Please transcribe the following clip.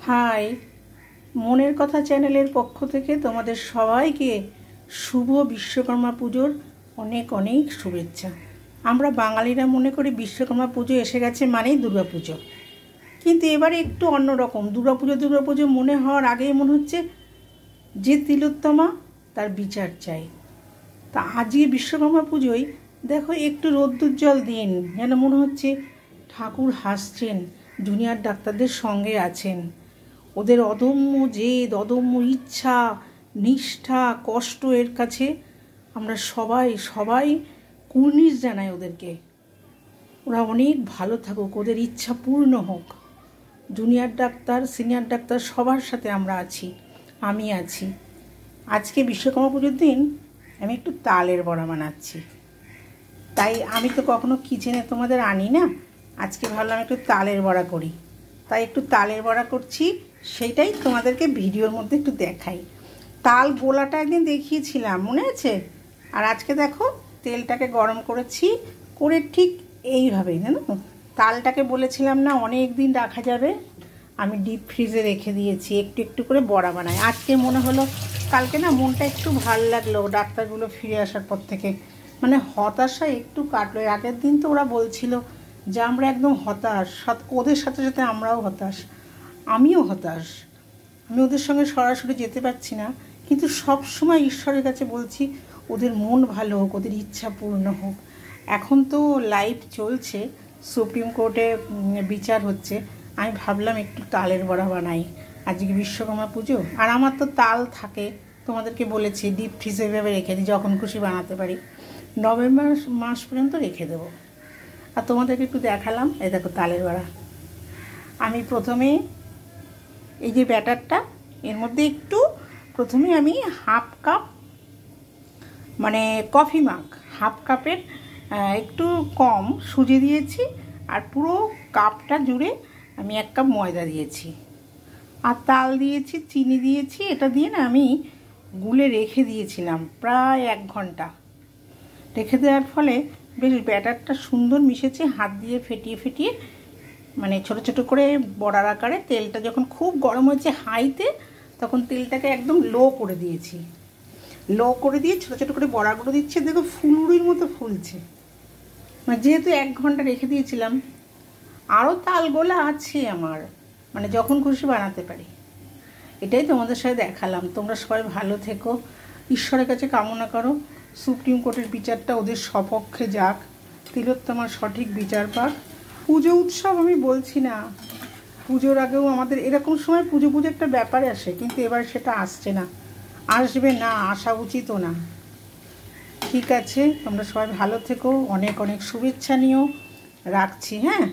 High, মনের কথা চ্যানেলের পক্ষ থেকে তোমাদের সবাইকে শুভ বিশ্বকর্মা পুজোর অনেক অনেক শুভেচ্ছা। আমরা বাঙালিরা মনে করি বিশ্বকর্মা পুজো এসে গেছে মানেই দুর্গাপুজো, কিন্তু এবারে একটু অন্যরকম। দুর্গাপুজো মনে হওয়ার আগেই মনে হচ্ছে যে তিলোত্তমা তার বিচার চাই। তা আজকে বিশ্বকর্মা পুজোয় দেখো একটু রোদ্দুজ্জ্বল দিন, যেন মনে হচ্ছে ঠাকুর হাসছেন, জুনিয়র ডাক্তারদের সঙ্গে আছেন। ওদের অদম্য জেদ, অদম্য ইচ্ছা, নিষ্ঠা, কষ্ট এর কাছে আমরা সবাই কুর্নিশ জানাই ওদেরকে। ওরা অনেক ভালো থাকুক, ওদের ইচ্ছা পূর্ণ হোক। জুনিয়র ডাক্তার, সিনিয়র ডাক্তার সবার সাথে আমরা আছি, আমি আছি। আজকে বিশ্বকর্মা পুজোর দিন আমি একটু তালের বড়া বানাচ্ছি। তাই আমি তো কখনো কিচেনে তোমাদের আনি না, আজকে ভাবলাম একটু তালের বড়া করি। তাই একটু তালের বড়া করছি, সেইটাই তোমাদেরকে ভিডিওর মধ্যে একটু দেখাই। তাল গোলাটা একদিন দেখিয়েছিলাম, মনে আছে? আর আজকে দেখো তেলটাকে গরম করেছি, করে ঠিক এইভাবেই, জানো তালটাকে বলেছিলাম না অনেক দিন রাখা যাবে, আমি ডিপ ফ্রিজে রেখে দিয়েছি, একটু একটু করে বড়া বানাই। আজকে মনে হলো, কালকে না মনটা একটু ভাল লাগলো ডাক্তারগুলো ফিরে আসার পর থেকে, মানে হতাশা একটু কাটলো। আগের দিন তো ওরা বলছিল যে আমরা একদম হতাশ, ওদের সাথে সাথে আমরাও হতাশ, আমিও হতাশ। আমি ওদের সঙ্গে সরাসরি যেতে পারছি না, কিন্তু সব সময় ঈশ্বরের কাছে বলছি ওদের মন ভালো হোক, ওদের ইচ্ছা পূর্ণ হোক। এখন তো লাইভ চলছে, সুপ্রিম কোর্টে বিচার হচ্ছে। আমি ভাবলাম একটু তালের বড়া বানাই, আজকে বিশ্বকর্মা পুজো। আর আমার তো তাল থাকে, তোমাদেরকে বলেছি ডিপ ফ্রিজে ভেবে রেখে দিই, যখন খুশি বানাতে পারি। নভেম্বর মাস পর্যন্ত রেখে দেবো। আর তোমাদেরকে একটু দেখালাম, এই দেখো তালের বড়া। আমি প্রথমে এই যে ব্যাটারটা, এর মধ্যে একটু প্রথমে আমি হাফ কাপ, মানে কফি মাগ হাফ কাপের একটু কম সুজি দিয়েছি, আর পুরো কাপটা জুড়ে আমি 1 কাপ ময়দা দিয়েছি, আর তাল দিয়েছি, চিনি দিয়েছি। এটা দিয়ে না আমি গুলে রেখে দিয়েছিলাম প্রায় 1 ঘন্টা। রেখে দেওয়ার ফলে বেশ ব্যাটারটা সুন্দর মিশেছে, হাত দিয়ে ফেটিয়ে মানে ছোট ছোট করে বড়ার আকারে। তেলটা যখন খুব গরম হয়েছে হাইতে, তখন তেলটাকে একদম লো করে দিয়েছি, লো করে দিয়ে ছোট ছোট করে বড়াগুলো দিচ্ছে। দেখো ফুলুরির মতো ফুলছে, মানে যেহেতু 1 ঘন্টা রেখে দিয়েছিলাম। আরও তালগোলা আছে আমার, মানে যখন খুশি বানাতে পারি। এটাই তোমাদের সাথে দেখালাম। তোমরা সবাই ভালো থেকো, ঈশ্বরের কাছে কামনা করো সুপ্রিম কোর্টের বিচারটা ওদের সপক্ষে যাক, তিলোত্তমার সঠিক বিচার পাক। পুজো উৎসব আমি বলছি না, পুজোর আগেও আমাদের এরকম সময় পুজো একটা ব্যাপারে আসে, কিন্তু এবার সেটা আসছে না, আসবে না, আসা উচিতও না। ঠিক আছে, তোমরা সবাই ভালো থেকো, অনেক অনেক শুভেচ্ছা নিও, রাখছি, হ্যাঁ।